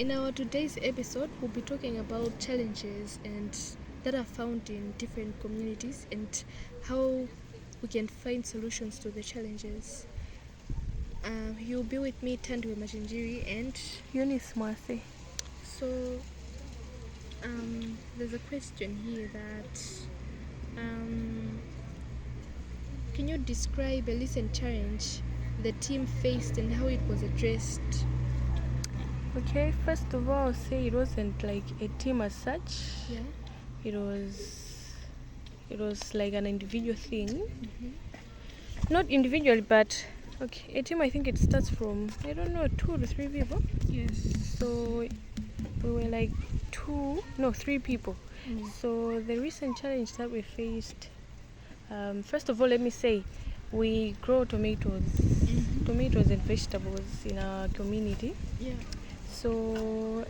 In our today's episode, we'll be talking about challenges and that are found in different communities and how we can find solutions to the challenges. You'll be with me, Tandwe Machinjiri, and Eunice Mwase. so there's a question here that can you describe a recent challenge the team faced and how it was addressed? Okay, first of all, I'll say it wasn't like a team as such. Yeah. It was like an individual thing. Mm-hmm. Not individual, but okay, a team. I think it starts from 2 to 3 people. Yes. So we were like 3 people. So the recent challenge that we faced, first of all, let me say, we grow tomatoes and vegetables in our community. Yeah. So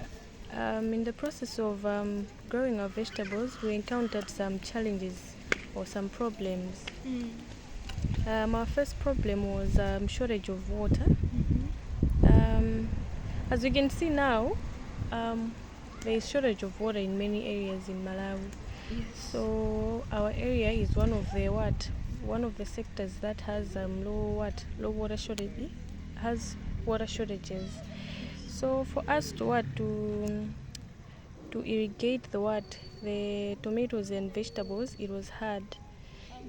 in the process of growing our vegetables, we encountered some challenges or some problems. Our first problem was shortage of water. As you can see now, there is shortage of water in many areas in Malawi. Yes. So our area is one of the sectors that has low water shortage, has water shortages. So for us to irrigate the tomatoes and vegetables, it was hard,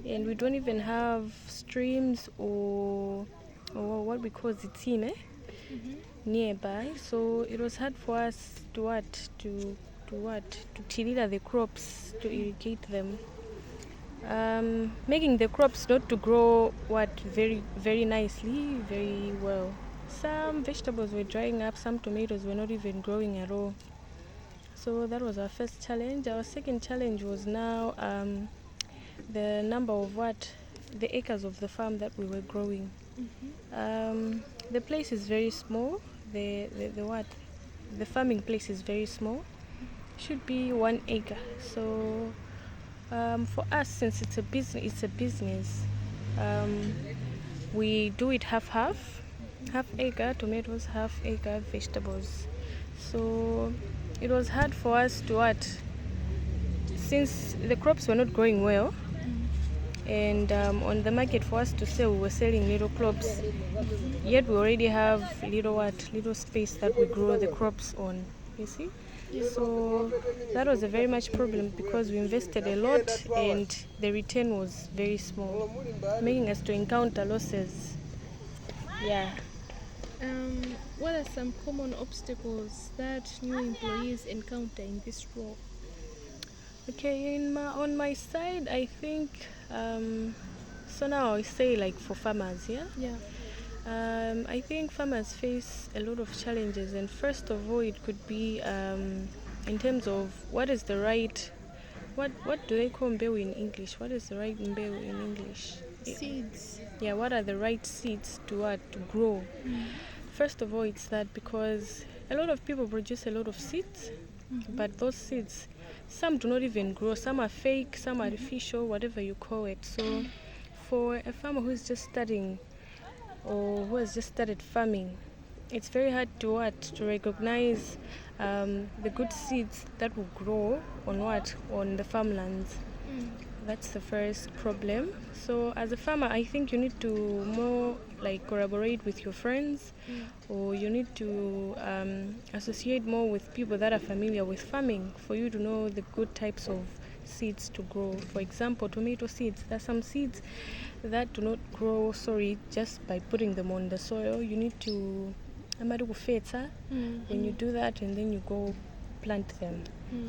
and we don't even have streams or what we call zitsime nearby. So it was hard for us to tillera the crops, to irrigate them, making the crops not to grow very very nicely, very well. Some vegetables were drying up, some tomatoes were not even growing at all. So that was our first challenge. Our second challenge was now the number of the acres of the farm that we were growing. The place is very small. The farming place is very small. Should be 1 acre. So for us, since it's a business, we do it half acre tomatoes, half acre vegetables. So it was hard for us since the crops were not growing well, and on the market for us to sell, we were selling little crops, yet we already have little space that we grow the crops on, you see. So that was a very much problem because we invested a lot and the return was very small, making us to encounter losses. Yeah. What are some common obstacles that new employees encounter in this role? Okay, on my side, I think so now I say, like, for farmers, yeah. I think farmers face a lot of challenges, and first of all, it could be in terms of what is the right, what do they call mbeu in English? What is the right mbeu in English? Seeds. Yeah, what are the right seeds to grow? First of all, it's that because a lot of people produce a lot of seeds, but those seeds, some do not even grow. Some are fake, some are artificial, whatever you call it. So for a farmer who is just starting or who has just started farming, it's very hard to recognize the good seeds that will grow on the farmlands. That's the first problem. So as a farmer, I think you need to more like collaborate with your friends, or you need to associate more with people that are familiar with farming for you to know the good types of seeds to grow. For example, tomato seeds. There are some seeds that do not grow just by putting them on the soil. You need to when you do that, and then you go plant them.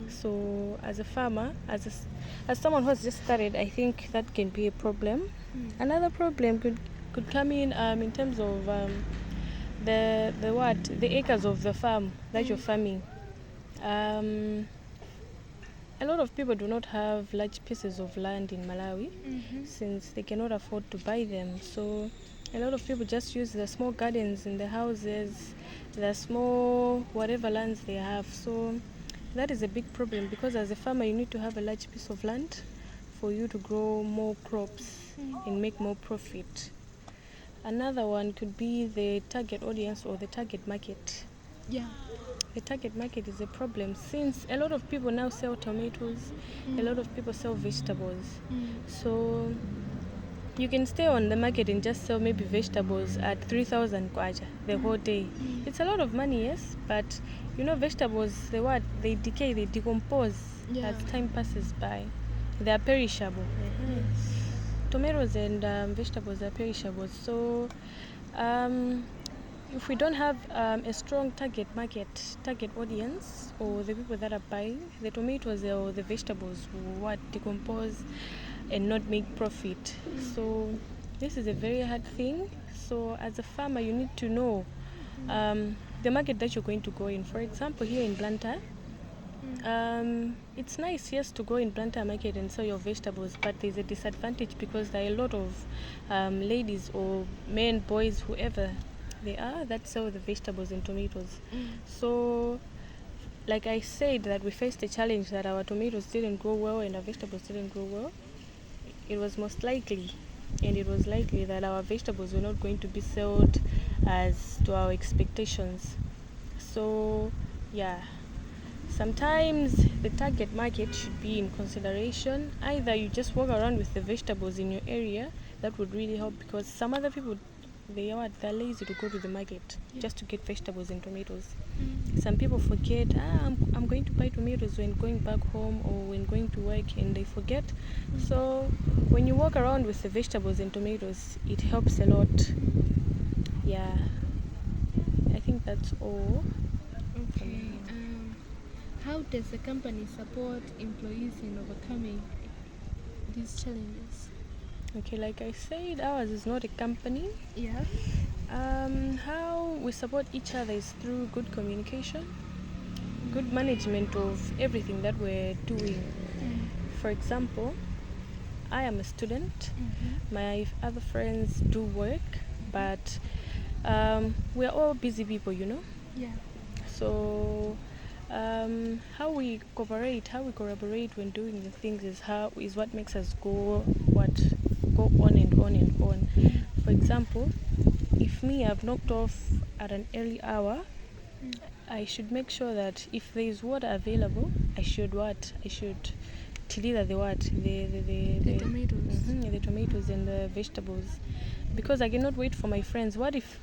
So as a farmer, as someone who has just started, I think that can be a problem. Another problem could come in terms of the acres of the farm that you're farming. A lot of people do not have large pieces of land in Malawi, since they cannot afford to buy them. So a lot of people just use the small gardens in the houses, the small whatever lands they have. So that is a big problem, because as a farmer you need to have a large piece of land for you to grow more crops and make more profit. Another one could be the target audience or the target market. Yeah. the target market is a problem, since a lot of people now sell tomatoes, a lot of people sell vegetables. So you can stay on the market and just sell maybe vegetables at 3,000 kwacha the whole day. It's a lot of money, yes, but you know, vegetables, they decay, they decompose as time passes by. They are perishable. Tomatoes and vegetables are perishable. So if we don't have a strong target audience, or the people that are buying the tomatoes or the vegetables will decompose and not make profit. So this is a very hard thing. So as a farmer, you need to know the market that you're going to go in. For example, here in Blantyre, it's nice, yes, to go in Blantyre market and sell your vegetables, but there's a disadvantage because there are a lot of ladies or men, boys, whoever they are, that sell the vegetables and tomatoes. So like I said, that we faced a challenge that our tomatoes didn't grow well and our vegetables didn't grow well. It was most likely, and it was likely that our vegetables were not going to be sold as to our expectations. So yeah, sometimes the target market should be in consideration. Either you just walk around with the vegetables in your area, that would really help, because some other people, they're lazy to go to the market just to get vegetables and tomatoes. Some people forget, I'm going to buy tomatoes when going back home or when going to work, and they forget. So when you walk around with the vegetables and tomatoes, it helps a lot. Yeah, I think that's all. Okay. How does the company support employees in overcoming these challenges? Okay, like I said, ours is not a company. Yeah. How we support each other is through good communication, good management of everything that we're doing. For example, I am a student. My other friends do work, but we're all busy people, you know. Yeah. So how we collaborate when doing the things is what makes us go on and on and on. For example, if I've knocked off at an early hour, I should make sure that if there is water available, I should deliver the tomatoes. The tomatoes and the vegetables, because I cannot wait for my friends. What if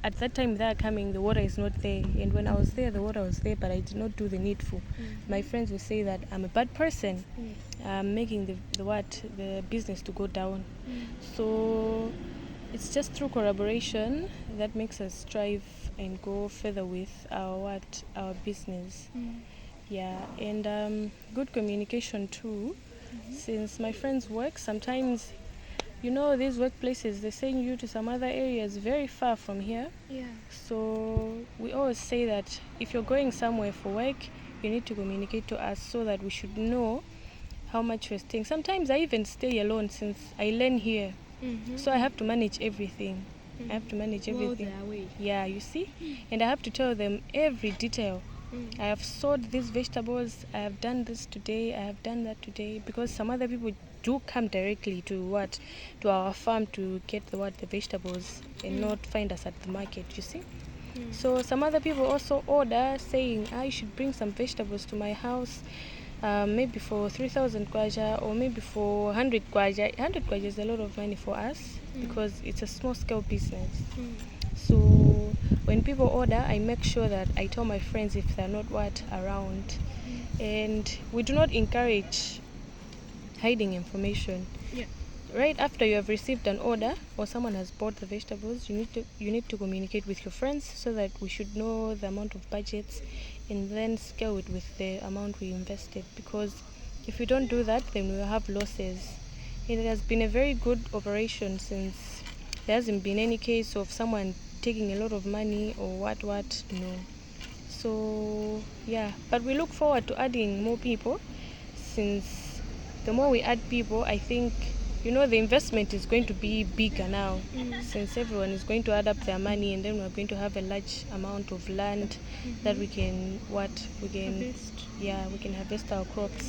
at that time they are coming, the water is not there, and when I was there, the water was there, but I did not do the needful? My friends will say that I'm a bad person, making the business to go down. So it's just through collaboration that makes us strive and go further with our business. Yeah, and good communication too. Since my friends work, sometimes, you know, these workplaces, they send you to some other areas very far from here. Yeah. So we always say that if you're going somewhere for work, you need to communicate to us so that we should know how much you're staying. Sometimes I even stay alone since I learn here. So I have to manage everything. While they're away. Yeah, you see? And I have to tell them every detail. I have sowed these vegetables, I have done this today, I have done that today, because some other people do come directly to our farm to get the vegetables and not find us at the market, you see? So some other people also order saying, I should bring some vegetables to my house, maybe for 3,000 kwaja or maybe for 100 kwaja. 100 kwaja is a lot of money for us because it's a small scale business. So when people order, I make sure that I tell my friends if they're not around. And we do not encourage hiding information. Yeah. Right after you have received an order or someone has bought the vegetables, you need to communicate with your friends so that we should know the amount of budgets and then scale it with the amount we invested. Because if we don't do that, then we will have losses. It has been a very good operation since there hasn't been any case of someone taking a lot of money or what, no. So yeah, but we look forward to adding more people, since the more we add people, I think, you know, the investment is going to be bigger now, since everyone is going to add up their money, and then we're going to have a large amount of land that we can Harvest. Yeah, we can harvest our crops.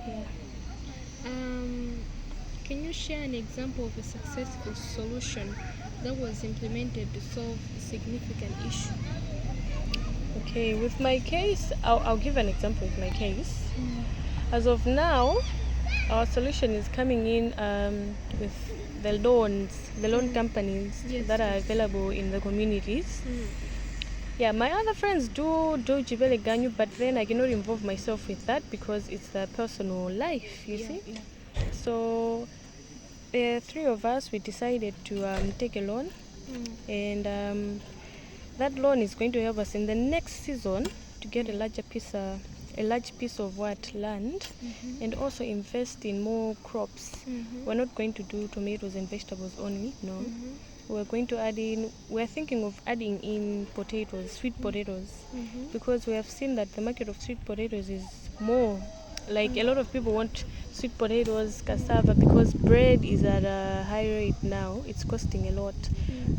Yeah. Can you share an example of a successful solution that was implemented to solve a significant issue? Okay, with my case, I'll give an example with my case. As of now, our solution is coming in with the loan companies Yes, that are yes. available in the communities. Yeah, my other friends do Jibele Ganyu, but then I cannot involve myself with that because it's their personal life, you see. Yeah. So the three of us, we decided to take a loan, and that loan is going to help us in the next season to get a large piece of what land, and also invest in more crops. We're not going to do tomatoes and vegetables only, no. We're thinking of adding in sweet potatoes, because we have seen that the market of sweet potatoes is more, like a lot of people want sweet potatoes, cassava, because bread is at a high rate now. It's costing a lot.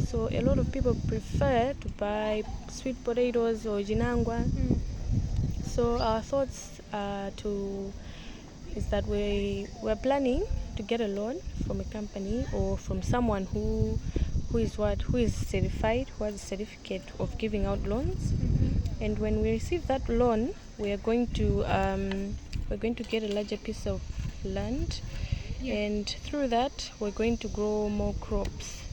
So a lot of people prefer to buy sweet potatoes or jinangwa. So our thoughts is that we're planning to get a loan from a company or from someone who is certified, who has a certificate of giving out loans. And when we receive that loan, we're going to get a larger piece of land, and through that we're going to grow more crops,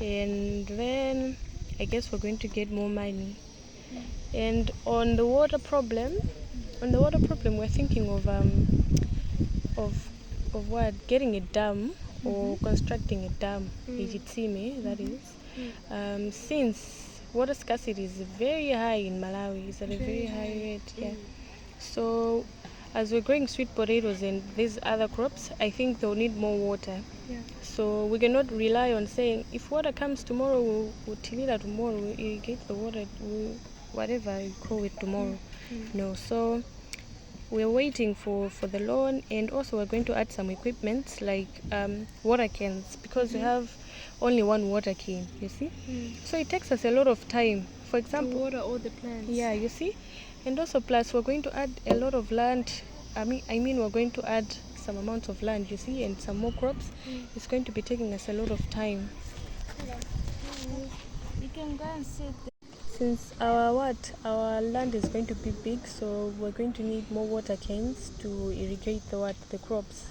and then I guess we're going to get more money. And on the water problem, we're thinking of what, getting a dam or constructing a dam, Ijitsime, that is, since water scarcity is very high in Malawi. It's at a very high rate. Yeah. So as we're growing sweet potatoes and these other crops, I think they'll need more water. So we cannot rely on saying if water comes tomorrow, we'll tilila tomorrow, we'll irrigate the water, whatever you call it tomorrow. No, so we're waiting for the loan, and also we're going to add some equipment like water cans, because we have only one water can, you see. So it takes us a lot of time, for example, To water all the plants. yeah, you see. And also plus we're going to add a lot of land. I mean we're going to add some amount of land, you see, and some more crops. It's going to be taking us a lot of time. You can go and sit there. Since our land is going to be big, so we're going to need more water cans to irrigate the crops.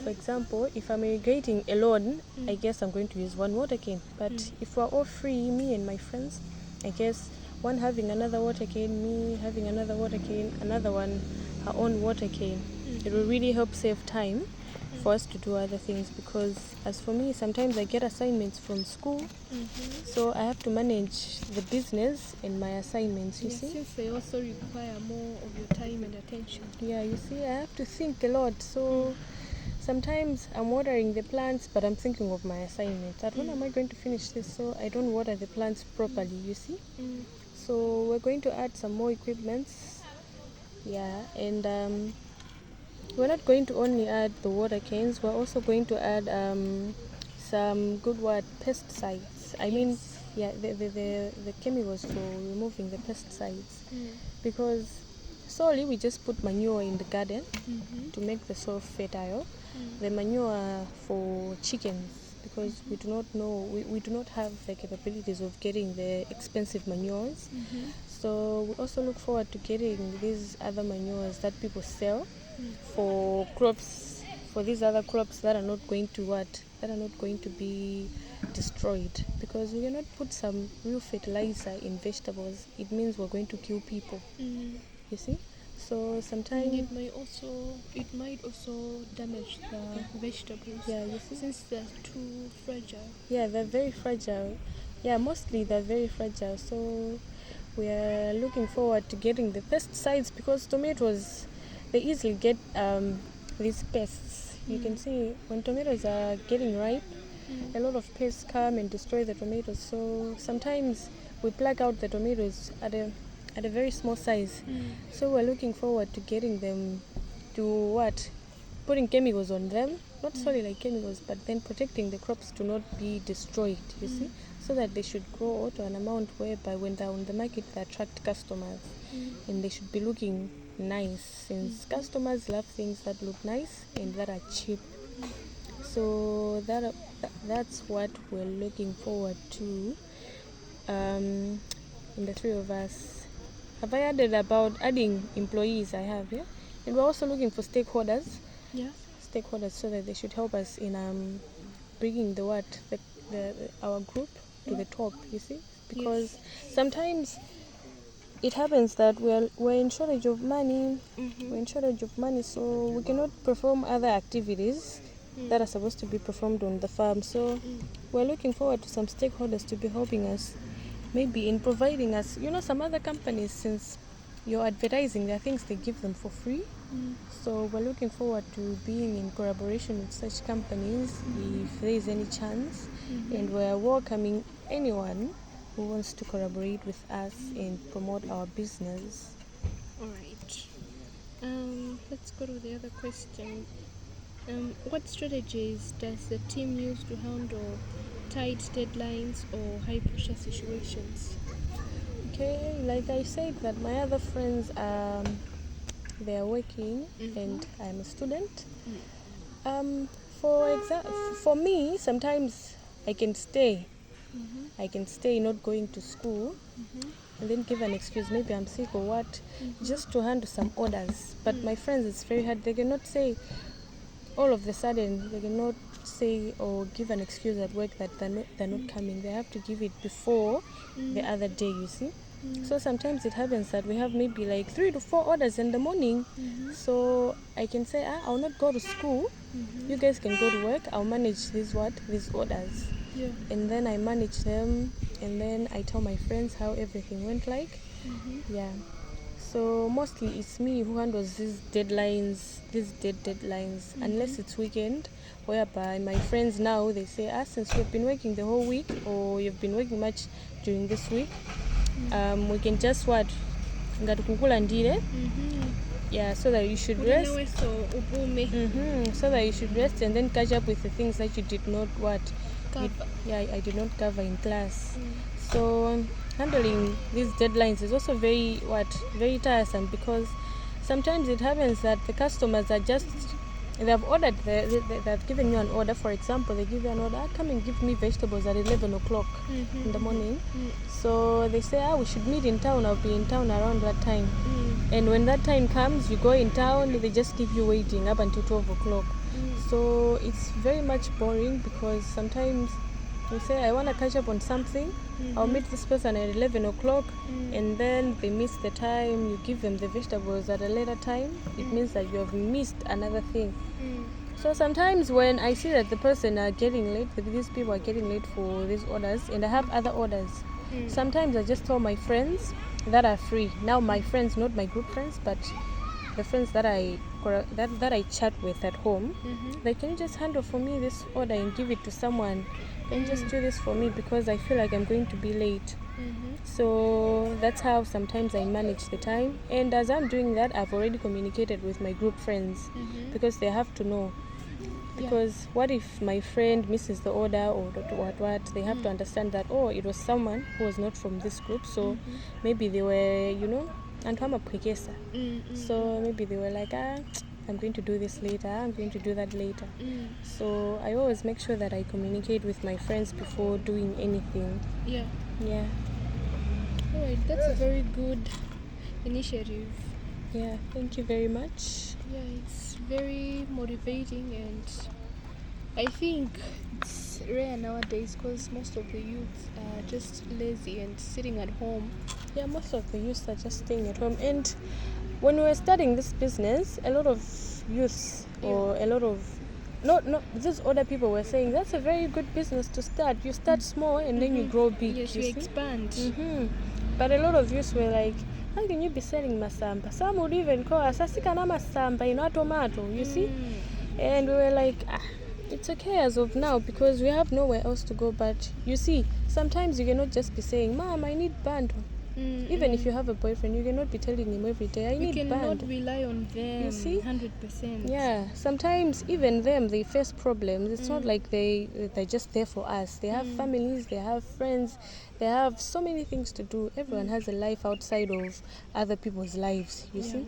For example, if I'm irrigating alone, I guess I'm going to use one water can. But if we're all free, me and my friends, I guess one having another water can, me having another water can, another one her own water can, it will really help save time for us to do other things. Because as for me, sometimes I get assignments from school, so I have to manage the business and my assignments, you see. Since they also require more of your time and attention. Yeah, you see, I have to think a lot. So sometimes I'm watering the plants, but I'm thinking of my assignments. When am I going to finish this, so I don't water the plants properly, you see. So we're going to add some more equipments. Yeah, and we're not going to only add the water cans, we're also going to add some good pesticides. I mean, yeah, the chemicals for removing the pesticides. Because solely we just put manure in the garden to make the soil fertile. The manure for chickens, because we do not know, we do not have the capabilities of getting the expensive manures. So we also look forward to getting these other manures that people sell for crops, for these other crops that are not going to be destroyed, because we cannot put some real fertilizer in vegetables. It means we're going to kill people, you see. So sometimes And it might also damage the vegetables. Yeah, you see. Since they're too fragile. Yeah, they're very fragile. Yeah, mostly they're very fragile. So we are looking forward to getting the pesticides, because tomatoes, they easily get these pests. You can see when tomatoes are getting ripe, a lot of pests come and destroy the tomatoes. So sometimes we pluck out the tomatoes at a very small size. So we're looking forward to getting them to putting chemicals on them, not solely like chemicals, but then protecting the crops to not be destroyed, you see, so that they should grow to an amount whereby when they're on the market they attract customers, and they should be looking nice, since customers love things that look nice and that are cheap. So that's what we're looking forward to, in the three of us. have I added about adding employees? I have, yeah. And we're also looking for stakeholders. Yeah. Stakeholders, so that they should help us in bringing our group to the top. You see, because sometimes it happens that we're in shortage of money. We're in shortage of money, so we cannot perform other activities that are supposed to be performed on the farm. So we're looking forward to some stakeholders to be helping us, maybe in providing us, some other companies, since you're advertising, there are things they give them for free. So we're looking forward to being in collaboration with such companies if there is any chance. And we're welcoming anyone who wants to collaborate with us and promote our business. All right. Let's go to the other question. What strategies does the team use to handle tight deadlines or high pressure situations? Okay, like I said, that my other friends, they are working and I'm a student. For me, sometimes I can stay. I can stay not going to school and then give an excuse, maybe I'm sick or what, just to handle some orders. But my friends, it's very hard. They cannot say all of a sudden, they cannot say or give an excuse at work that they're not coming. They have to give it before the other day, you see. So sometimes it happens that we have maybe like 3 to 4 orders in the morning. So I can say, I'll not go to school. You guys can go to work. I'll manage these orders. Yeah. And then I manage them, and then I tell my friends how everything went like. Yeah. So mostly it's me who handles these deadlines, unless it's weekend, whereby my friends now, they say, since you've been working the whole week or you've been working much during this week, we can just ngatukukulandire. Yeah, so that you should rest. So that you should rest and then catch up with the things that you did not I did not cover in class. So handling these deadlines is also very tiresome, because sometimes it happens that the customers are just, they've ordered, they've given you an order. For example, they give you an order, come and give me vegetables at 11 o'clock in the morning. So they say, we should meet in town. I'll be in town around that time. And when that time comes, you go in town, they just keep you waiting up until 12 o'clock. So it's very much boring, because sometimes you say, I want to catch up on something. I'll meet this person at 11 o'clock, and then they miss the time. You give them the vegetables at a later time. It means that you have missed another thing. So sometimes when I see that the person are getting late, these people are getting late for these orders, and I have other orders, sometimes I just tell my friends that are free. Now my friends, not my group friends, but the friends that I chat with at home, like, can you just handle for me this order and give it to someone? Can you just do this for me, because I feel like I'm going to be late. So that's how sometimes I manage the time. And as I'm doing that, I've already communicated with my group friends, because they have to know. Because what if my friend misses the order or what? They have to understand that, it was someone who was not from this group. So maybe they were, and I'm a prekesa. So maybe they were like, I'm going to do this later, I'm going to do that later. So I always make sure that I communicate with my friends before doing anything. Yeah. Alright, that's a very good initiative. Yeah, thank you very much. Yeah, it's very motivating, and I think it's rare nowadays, because most of the youth are just lazy and sitting at home. Yeah, most of the youths are just staying at home. And when we were starting this business, a lot of youths or a lot of these older people were saying, that's a very good business to start. You start small and then you grow big. Yes, you expand. But a lot of youths were like, how can you be selling masamba? Some would even call us asikana masamba, tomato, you see? And we were like, it's okay as of now, because we have nowhere else to go. But you see, sometimes you cannot just be saying, Mom, I need bundle. Even if you have a boyfriend, you cannot be telling him every day, I need band. You cannot rely on them, you see? 100%. Yeah, sometimes even them, they face problems. It's not like they're just there for us. They have families, they have friends, they have so many things to do. Everyone has a life outside of other people's lives, you see?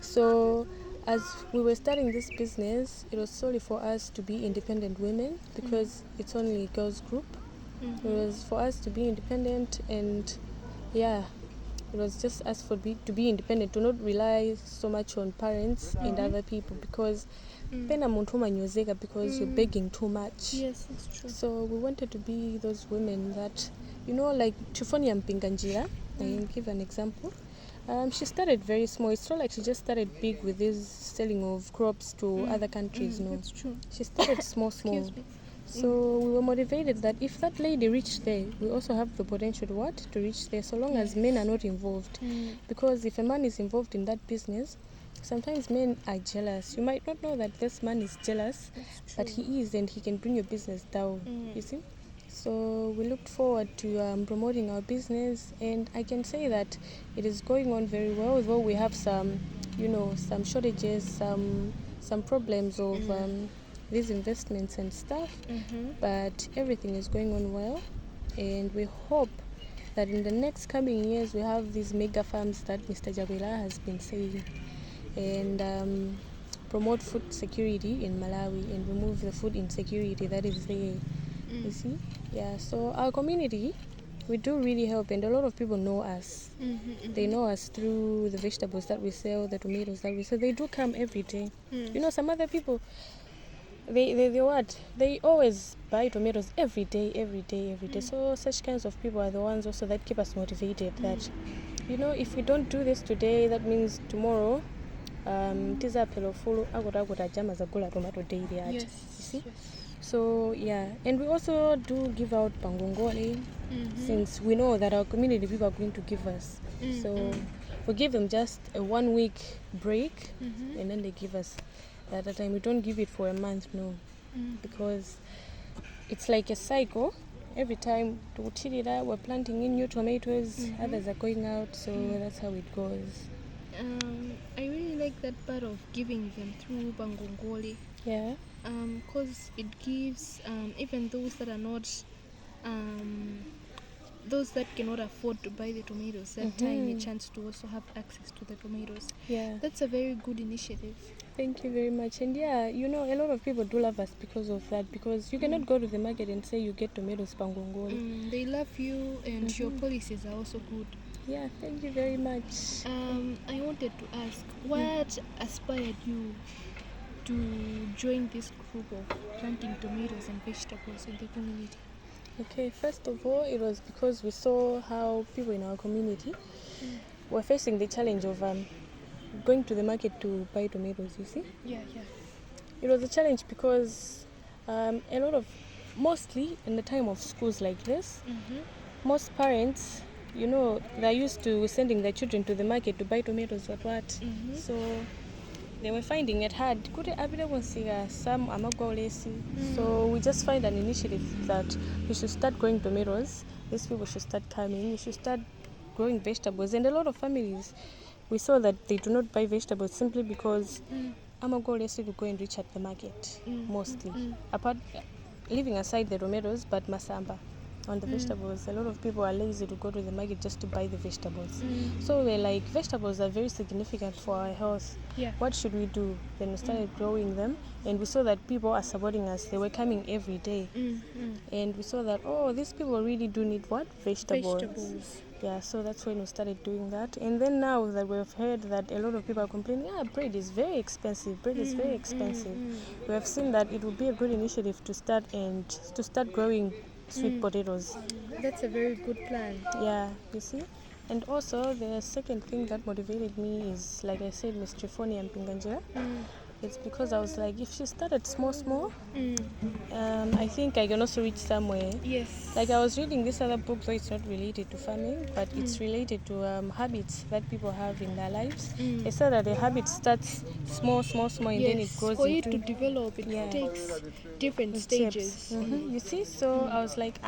So as we were starting this business, it was solely for us to be independent women, because it's only a girls group. It was for us to be independent, and It was just us to be independent, to not rely so much on parents and other people, because pena muntu umanyozeka because you're begging too much. Yes, it's true. So we wanted to be those women that, like Chifonia Mpinganjira, I can give an example. She started very small. It's not like she just started big with this selling of crops to other countries. No, That's true. she started small. Excuse me. So we were motivated that if that lady reached there, we also have the potential to reach there, so long as men are not involved. Because if a man is involved in that business, sometimes men are jealous. You might not know that this man is jealous, but he is, and he can bring your business down. You see? So we looked forward to promoting our business, and I can say that it is going on very well, although we have some, some shortages, some problems of these investments and stuff, but everything is going on well, and we hope that in the next coming years we have these mega farms that Mr. Jabila has been saying, and promote food security in Malawi and remove the food insecurity that is there. You see? Yeah, so our community, we do really help, and a lot of people know us. They know us through the vegetables that we sell, the tomatoes that we sell. They do come every day. Some other people, they always buy tomatoes every day. So such kinds of people are the ones also that keep us motivated, that if we don't do this today, that means tomorrow tizapelo full agota jama zagula tomato daily at. Yes. You see? So yeah, and we also do give out pangongole, since we know that our community people are going to give us. So we give them just a 1 week break, and then they give us. At the time, we don't give it for a month, no, because it's like a cycle. Every time we're planting in new tomatoes, others are going out, so that's how it goes. I really like that part of giving them through Bangongoli. Yeah. Because it gives even those that are not, those that cannot afford to buy the tomatoes that time a chance to also have access to the tomatoes. Yeah. That's a very good initiative. Thank you very much. And yeah, a lot of people do love us because of that, because you cannot go to the market and say you get tomatoes pangongoli. They love you, and your policies are also good. Yeah, thank you very much. I wanted to ask, what inspired you to join this group of planting tomatoes and vegetables in the community? Okay, first of all, it was because we saw how people in our community were facing the challenge of going to the market to buy tomatoes, you see? Yeah. It was a challenge because mostly in the time of schools like this, most parents, they're used to sending their children to the market to buy tomatoes or what. So they were finding it hard. So we just find an initiative that we should start growing tomatoes. These people should start coming. We should start growing vegetables. And a lot of families, we saw that they do not buy vegetables simply because amagolesi to go and reach at the market mostly. Apart, leaving aside the tomatoes, but masamba. On the vegetables, a lot of people are lazy to go to the market just to buy the vegetables. So we're like, vegetables are very significant for our health. Yeah. What should we do? Then we started growing them, and we saw that people are supporting us. They were coming every day, and we saw that, these people really do need what? Vegetables. Yeah, so that's when we started doing that. And then now that we've heard that a lot of people are complaining, bread is very expensive. We have seen that it would be a good initiative to start growing sweet potatoes. That's a very good plan. Yeah, you see? And also the second thing that motivated me is, like I said, Miss Trifoni and Mpinganjira. It's because I was like, if she started small, I think I can also reach somewhere. Yes. Like I was reading this other book, though it's not related to farming, but it's related to habits that people have in their lives. They said that the habit starts small, and then it grows for into... it to develop, it takes different stages. You see? So I was like,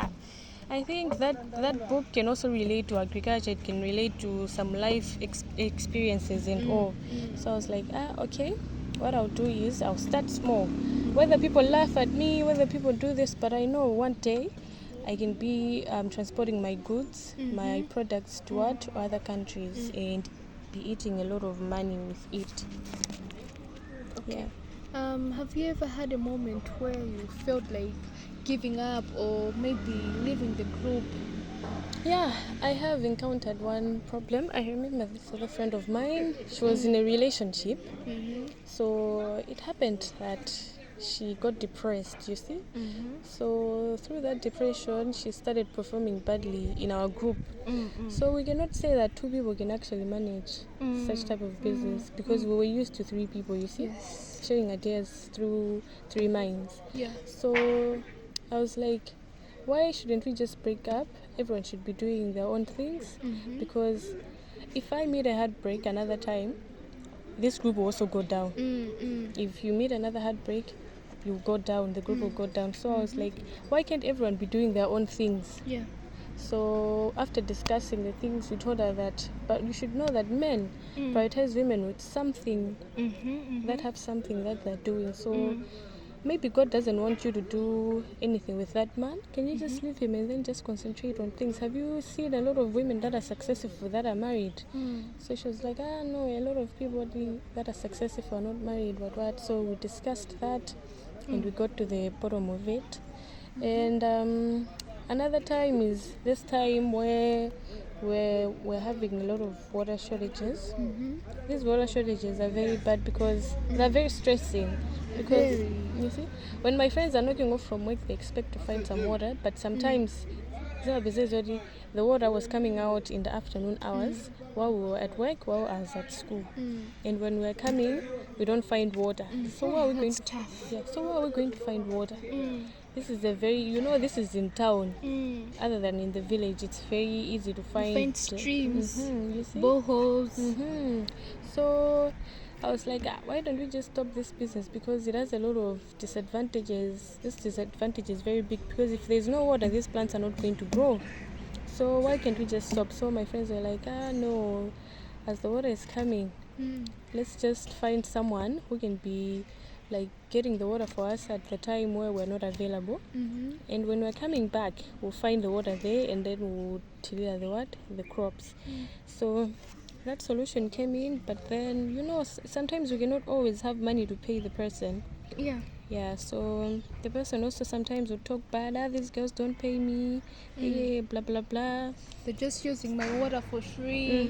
I think that book can also relate to agriculture. It can relate to some life experiences and all. So I was like, okay. What I'll do is I'll start small. Whether people laugh at me, whether people do this, but I know one day I can be transporting my goods, my products to other countries and be eating a lot of money with it. Okay. Yeah. Have you ever had a moment where you felt like giving up or maybe leaving the group Yeah, I have encountered one problem. I remember this other friend of mine, she was in a relationship. So it happened that she got depressed, you see. So through that depression, she started performing badly in our group. So we cannot say that two people can actually manage such type of business because we were used to three people, you see, Yes. sharing ideas through three minds. Yeah. So I was like, why shouldn't we just break up? Everyone should be doing their own things because if I meet a heartbreak another time, this group will also go down. If you meet another heartbreak, you go down, the group will go down. So I was like, why can't everyone be doing their own things? Yeah. So after discussing the things, we told her that, but you should know that men prioritize women with something that have something that they're doing. So maybe God doesn't want you to do anything with that man. Can you just leave him and then just concentrate on things? Have you seen a lot of women that are successful that are married? So she was like, no, a lot of people that are successful are not married, but what? So we discussed that and we got to the bottom of it. And another time is this time where we're having a lot of water shortages. These water shortages are very bad because they're very stressing. Because you see, when my friends are knocking off from work, they expect to find some water, but sometimes the water was coming out in the afternoon hours while we were at work, while I was at school. And when we're coming, we don't find water. So where are we going to? Tough. Yeah. So where are we going to find water? This is this is in town. Other than in the village, it's very easy to find Streams, you see? boreholes. So I was like, why don't we just stop this business? Because it has a lot of disadvantages. This disadvantage is very big because if there's no water, these plants are not going to grow. So why can't we just stop? So my friends were like, no, as the water is coming, let's just find someone who can be like getting the water for us at the time where we're not available. And when we're coming back, we'll find the water there and then we'll till the crops. So that solution came in, but then sometimes we cannot always have money to pay the person. Yeah. So the person also sometimes would talk bad, these girls don't pay me, blah blah blah. They're just using my water for free.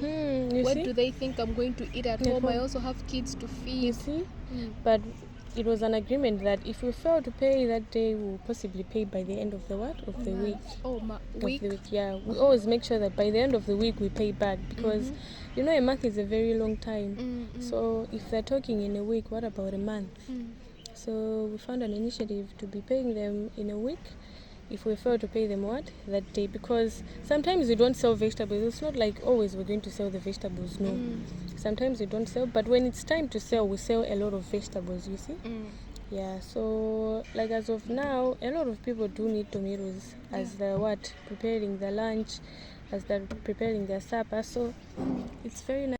You What see? do they think I'm going to eat at home? I also have kids to feed. You see? But it was an agreement that if we fail to pay that day, we'll possibly pay by the end of the week. Oh, week. Of the week, yeah. We always make sure that by the end of the week we pay back because a month is a very long time. So if they're talking in a week, what about a month? So we found an initiative to be paying them in a week if we fail to pay them that day, because sometimes we don't sell vegetables. It's not like always we're going to sell the vegetables, no. Sometimes we don't sell, but when it's time to sell, we sell a lot of vegetables, you see. Yeah, so like as of now, a lot of people do need tomatoes as they're preparing their lunch, as they're preparing their supper. So it's very nice